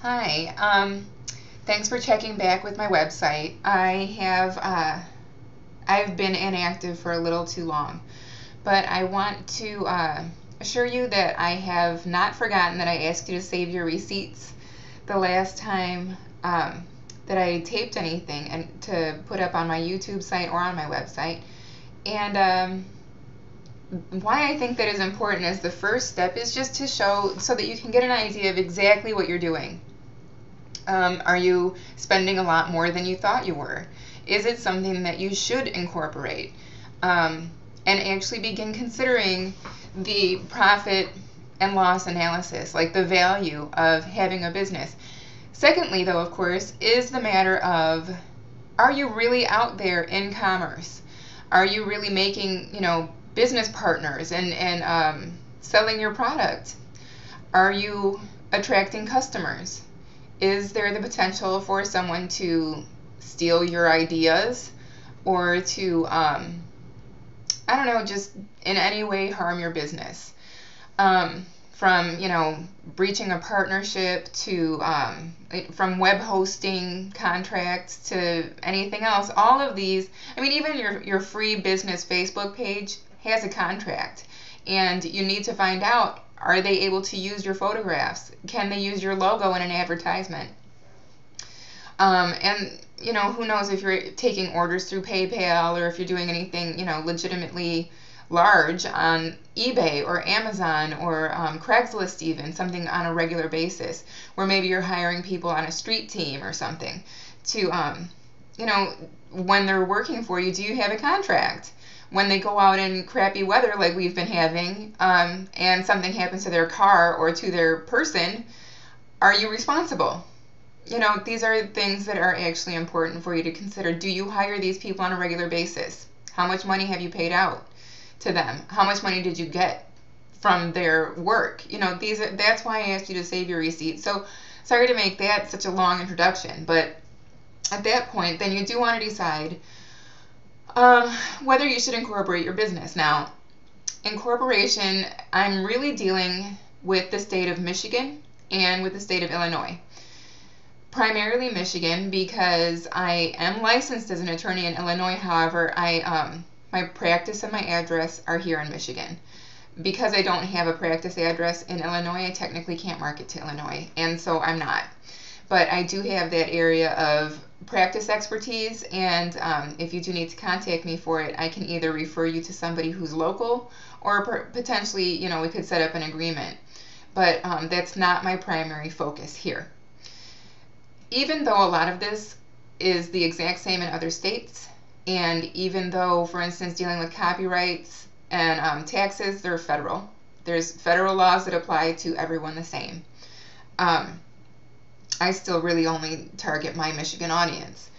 Hi, thanks for checking back with my website. I've been inactive for a little too long, but I want to assure you that I have not forgotten that I asked you to save your receipts the last time that I taped anything and to put up on my YouTube site or on my website. And why I think that is important as the first step is just to show so that you can get an idea of exactly what you're doing. Are you spending a lot more than you thought you were? Is it something that you should incorporate? And actually begin considering the profit and loss analysis, like the value of having a business. Secondly, though, of course, is the matter of, are you really out there in commerce? Are you really making, business partners and selling your product? Are you attracting customers? Is there the potential for someone to steal your ideas or to, just in any way harm your business? From, breaching a partnership to, from web hosting contracts to anything else, all of these, even your free business Facebook page has a contract, and you need to find out, are they able to use your photographs? Can they use your logo in an advertisement? And who knows if you're taking orders through PayPal or if you're doing anything, legitimately large on eBay or Amazon or Craigslist, even something on a regular basis, where maybe you're hiring people on a street team or something to, when they're working for you, do you have a contract? When they go out in crappy weather like we've been having, and something happens to their car or to their person, are you responsible? These are things that are actually important for you to consider. Do you hire these people on a regular basis? How much money have you paid out to them? How much money did you get from their work? That's why I asked you to save your receipts. So sorry to make that such a long introduction, but at that point, then you do want to decide whether you should incorporate your business. Now, incorporation, I'm really dealing with the state of Michigan and with the state of Illinois. Primarily Michigan, because I am licensed as an attorney in Illinois. However, my practice and my address are here in Michigan. Because I don't have a practice address in Illinois, I technically can't market to Illinois, and so I'm not. But I do have that area of practice expertise, and if you do need to contact me for it, I can either refer you to somebody who's local or potentially, we could set up an agreement. But that's not my primary focus here. Even though a lot of this is the exact same in other states, and even though, for instance, dealing with copyrights and taxes, they're federal. There's federal laws that apply to everyone the same. I still really only target my Michigan audience.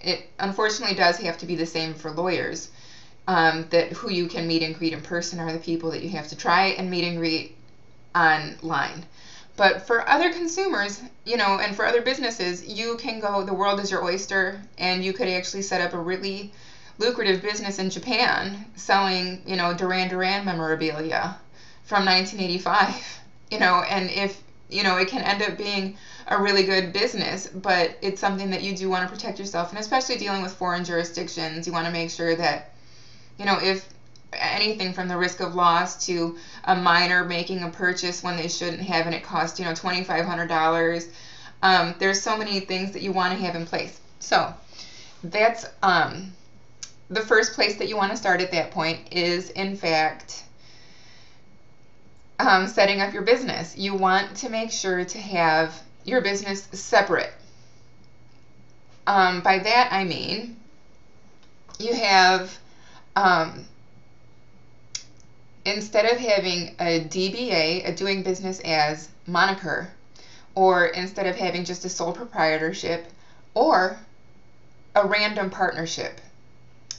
It unfortunately does have to be the same for lawyers, that who you can meet and greet in person are the people that you have to try and meet and greet online. But for other consumers, and for other businesses, you can go, the world is your oyster, and you could actually set up a really lucrative business in Japan selling, Duran Duran memorabilia from 1985, and if, it can end up being a really good business, but it's something that you do want to protect yourself, and especially dealing with foreign jurisdictions, you want to make sure that, if anything from the risk of loss to a minor making a purchase when they shouldn't have and it costs, $2,500, there's so many things that you want to have in place. So that's the first place that you want to start at that point is, in fact, setting up your business. You want to make sure to have your business separate. By that I mean you have, instead of having a DBA, a doing business as moniker, or instead of having just a sole proprietorship or a random partnership,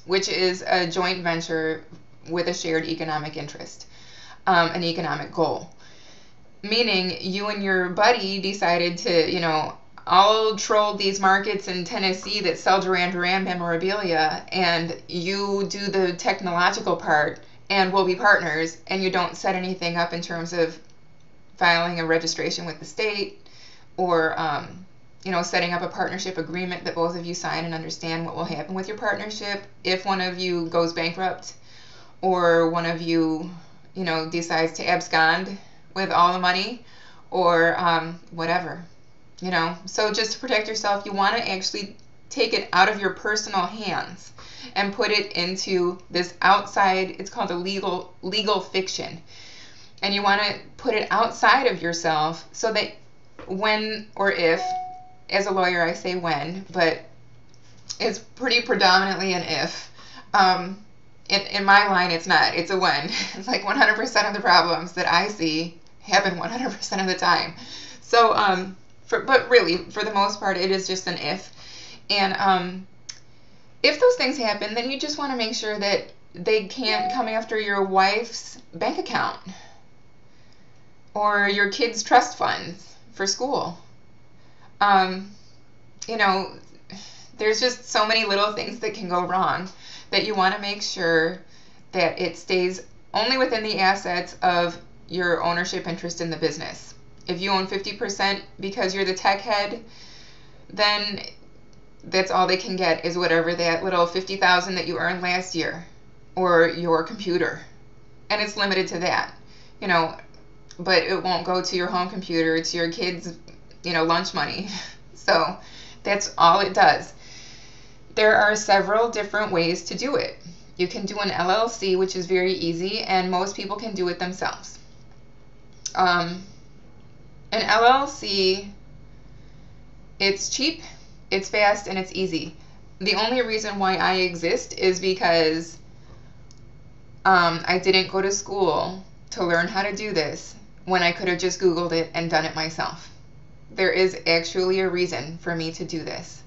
which is a joint venture with a shared economic interest, an economic goal. Meaning you and your buddy decided to, I'll troll these markets in Tennessee that sell Duran Duran memorabilia, and you do the technological part, and we'll be partners, and you don't set anything up in terms of filing a registration with the state, or setting up a partnership agreement that both of you sign and understand what will happen with your partnership if one of you goes bankrupt, or one of you, decides to abscond with all the money, or whatever. So just to protect yourself, you want to actually take it out of your personal hands and put it into this outside, it's called a legal fiction. And you want to put it outside of yourself so that when or if, as a lawyer I say when, but it's pretty predominantly an if. In my line, it's not. It's a when. It's like 100% of the problems that I see happen 100% of the time. So, but really, for the most part, it is just an if. And if those things happen, then you just want to make sure that they can't come after your wife's bank account or your kids' trust funds for school. There's just so many little things that can go wrong that you want to make sure that it stays only within the assets of your ownership interest in the business. If you own 50% because you're the tech head, then that's all they can get is whatever that little $50,000 that you earned last year, or your computer, and it's limited to that. But it won't go to your home computer, to your kids' lunch money. So that's all it does. There are several different ways to do it. You can do an LLC, which is very easy, and most people can do it themselves. An LLC, it's cheap, it's fast, and it's easy. The only reason why I exist is because I didn't go to school to learn how to do this when I could have just Googled it and done it myself. There is actually a reason for me to do this.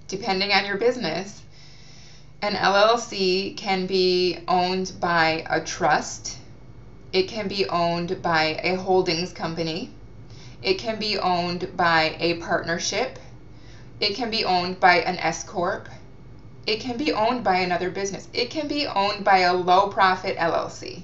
Depending on your business, an LLC can be owned by a trust. It can be owned by a holdings company. It can be owned by a partnership. It can be owned by an S Corp. It can be owned by another business. It can be owned by a low-profit LLC,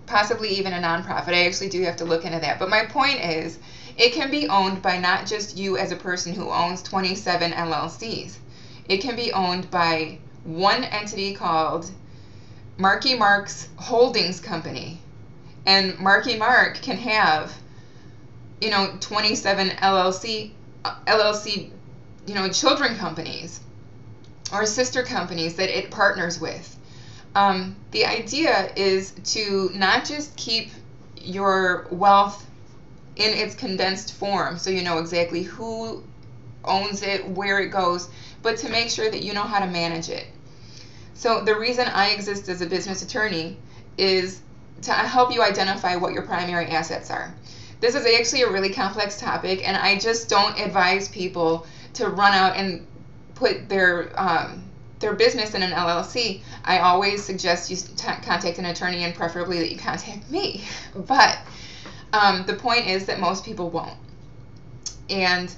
possibly even a nonprofit. I actually do have to look into that. But my point is, it can be owned by not just you as a person who owns 27 LLCs. It can be owned by one entity called Marky Mark's Holdings Company. And Marky Mark can have, 27 LLC, children companies or sister companies that it partners with. The idea is to not just keep your wealth in its condensed form, so you know exactly who owns it, where it goes, but to make sure that you know how to manage it. So the reason I exist as a business attorney is to help you identify what your primary assets are. This is actually a really complex topic, and I just don't advise people to run out and put their business in an LLC. I always suggest you contact an attorney, and preferably that you contact me. But the point is that most people won't. And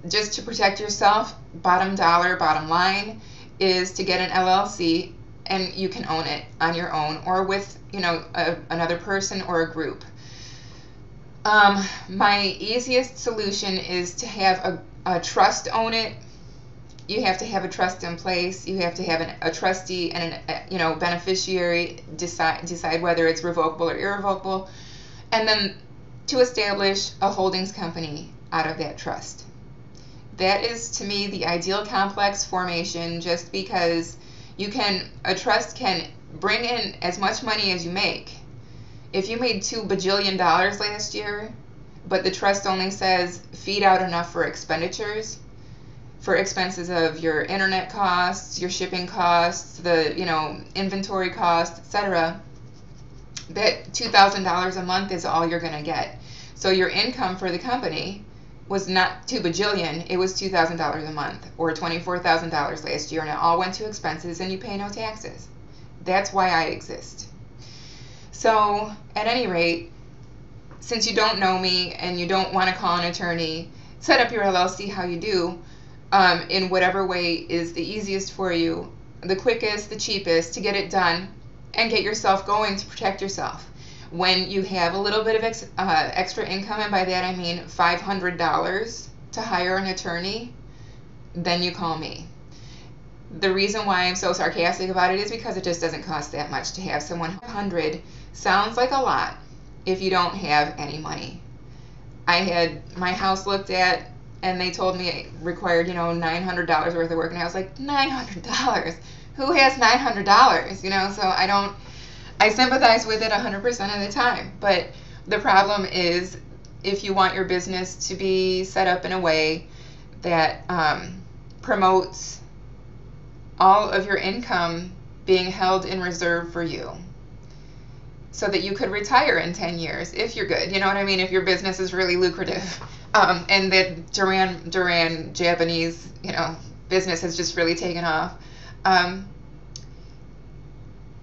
just to protect yourself, bottom dollar, bottom line, is to get an LLC, and you can own it on your own or with another person or a group. My easiest solution is to have a trust own it. You have to have a trust in place. You have to have a trustee and an beneficiary decide whether it's revocable or irrevocable, and then to establish a holdings company out of that trust. That is, to me, the ideal complex formation, just because a trust can bring in as much money as you make. If you made $2 bajillion last year, but the trust only says feed out enough for expenditures, for expenses of your internet costs, your shipping costs, the inventory costs, etc., that $2,000 a month is all you're going to get. So your income for the company was not $2 bajillion, it was $2,000 a month, or $24,000 last year, and it all went to expenses, and you pay no taxes. That's why I exist. So, at any rate, since you don't know me and you don't want to call an attorney, set up your LLC how you do, in whatever way is the easiest for you, the quickest, the cheapest, to get it done and get yourself going to protect yourself. When you have a little bit of extra income, and by that I mean $500 to hire an attorney, then you call me. The reason why I'm so sarcastic about it is because it just doesn't cost that much to have someone. 100 sounds like a lot if you don't have any money. I had my house looked at, and they told me it required, $900 worth of work, and I was like, $900? Who has $900? So I sympathize with it 100% of the time. But the problem is, if you want your business to be set up in a way that promotes all of your income being held in reserve for you, so that you could retire in 10 years if you're good, you know what I mean, if your business is really lucrative, and that Duran Japanese business has just really taken off,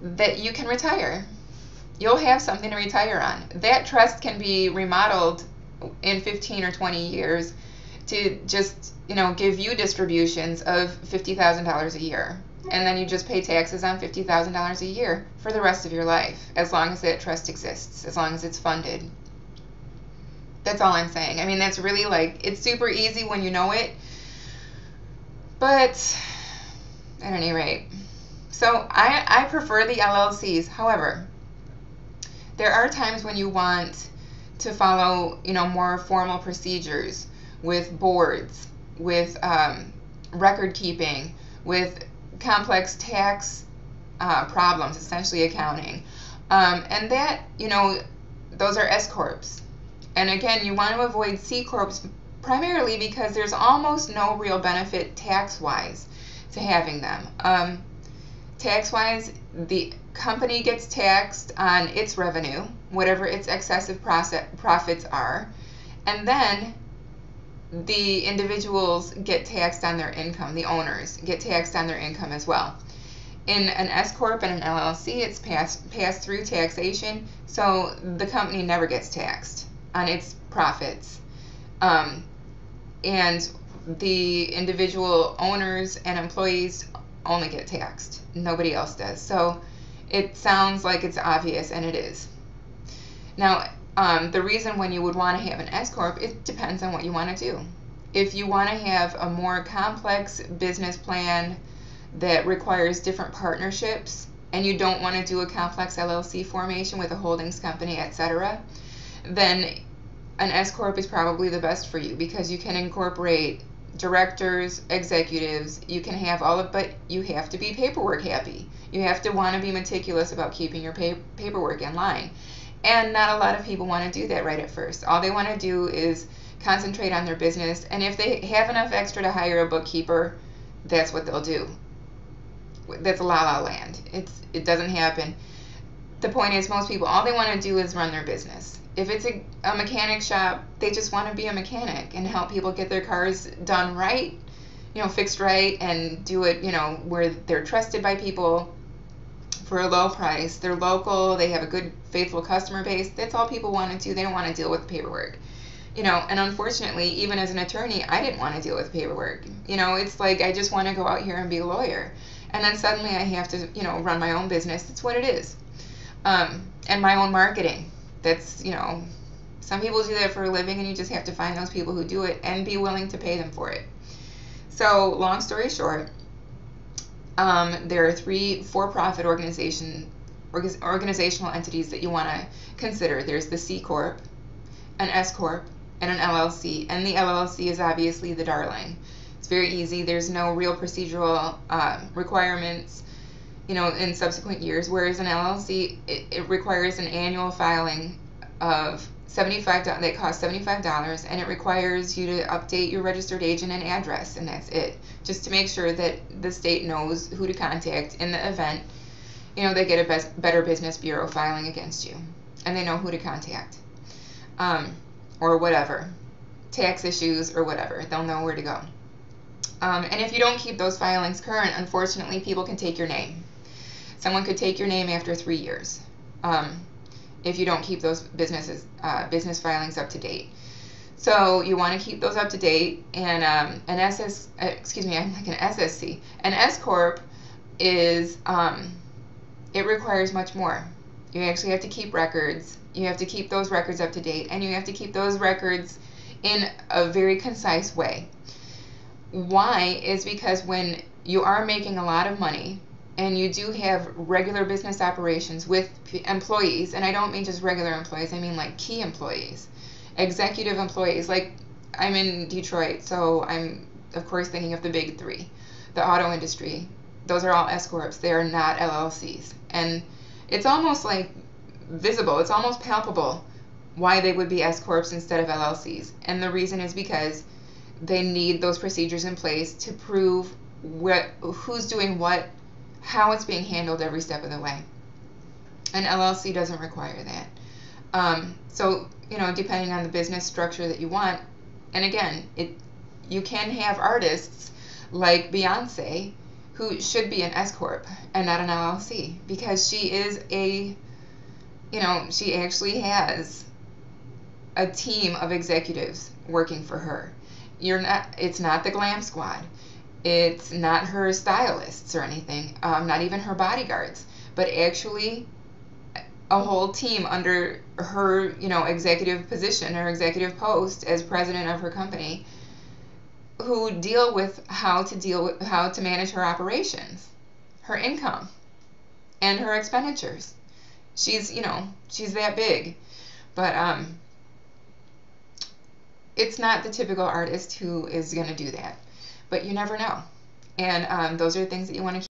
that you can retire. You'll have something to retire on. That trust can be remodeled in 15 or 20 years to just give you distributions of $50,000 a year, and then you just pay taxes on $50,000 a year for the rest of your life, as long as that trust exists, as long as it's funded. That's all I'm saying. I mean, that's really it's super easy when you know it, but at any rate. So I prefer the LLCs. However, there are times when you want to follow, more formal procedures with boards, with record keeping, with complex tax problems, essentially accounting. And that, those are S Corps. And again, you want to avoid C Corps primarily because there's almost no real benefit tax-wise to having them. Tax-wise, the company gets taxed on its revenue, whatever its excessive profits are, and then the individuals get taxed on their income. The owners get taxed on their income as well. In an S Corp and an LLC, it's passed through taxation, so the company never gets taxed on its profits. And the individual owners and employees only get taxed. Nobody else does. So it sounds like it's obvious, and it is. Now, the reason when you would want to have an S Corp, it depends on what you want to do. If you want to have a more complex business plan that requires different partnerships, and you don't want to do a complex LLC formation with a holdings company, etc., then an S Corp is probably the best for you, because you can incorporate directors, executives, you can have all of, but you have to be paperwork happy. You have to want to be meticulous about keeping your paperwork in line. And not a lot of people want to do that right at first. All they want to do is concentrate on their business, and if they have enough extra to hire a bookkeeper, that's what they'll do. That's la land. It doesn't happen. The point is, most people, all they want to do is run their business. If it's a mechanic shop, they just want to be a mechanic and help people get their cars done right, fixed right, and do it, where they're trusted by people for a low price. They're local, they have a good, faithful customer base. That's all people want to do. They don't want to deal with paperwork. And unfortunately, even as an attorney, I didn't want to deal with paperwork. It's like I just want to go out here and be a lawyer. And then suddenly I have to, run my own business. That's what it is. And my own marketing. That's, some people do that for a living, and you just have to find those people who do it and be willing to pay them for it. So, long story short, there are 3 for-profit organizational entities that you want to consider. There's the C Corp, an S Corp, and an LLC. And the LLC is obviously the darling. It's very easy. There's no real procedural requirements, in subsequent years, whereas an LLC, it requires an annual filing of $75, that costs $75, and it requires you to update your registered agent and address, and that's it, just to make sure that the state knows who to contact in the event, they get a Better Business Bureau filing against you, and they know who to contact, or whatever, tax issues or whatever, they'll know where to go. And if you don't keep those filings current, unfortunately, people can take your name. Someone could take your name after 3 years if you don't keep those business filings up to date. So you want to keep those up to date. And an SSC, an S Corp is it requires much more. You actually have to keep records. You have to keep those records up to date, and you have to keep those records in a very concise way. Why? Is because when you are making a lot of money and you do have regular business operations with employees, and I don't mean just regular employees, I mean like key employees, executive employees. Like, I'm in Detroit, so I'm of course thinking of the big three. The auto industry, those are all S corps. They are not LLCs, and it's almost like visible, it's almost palpable why they would be S corps instead of LLCs. And the reason is because they need those procedures in place to prove who's doing what, how it's being handled every step of the way. An LLC doesn't require that. So, depending on the business structure that you want, and again, you can have artists like Beyonce who should be an S corp and not an LLC, because she is she actually has a team of executives working for her. It's not the glam squad. It's not her stylists or anything, not even her bodyguards, but actually a whole team under her, executive position or executive post as president of her company, who deal with how to manage her operations, her income, and her expenditures. She's that big, but it's not the typical artist who is going to do that. But you never know. And those are things that you want to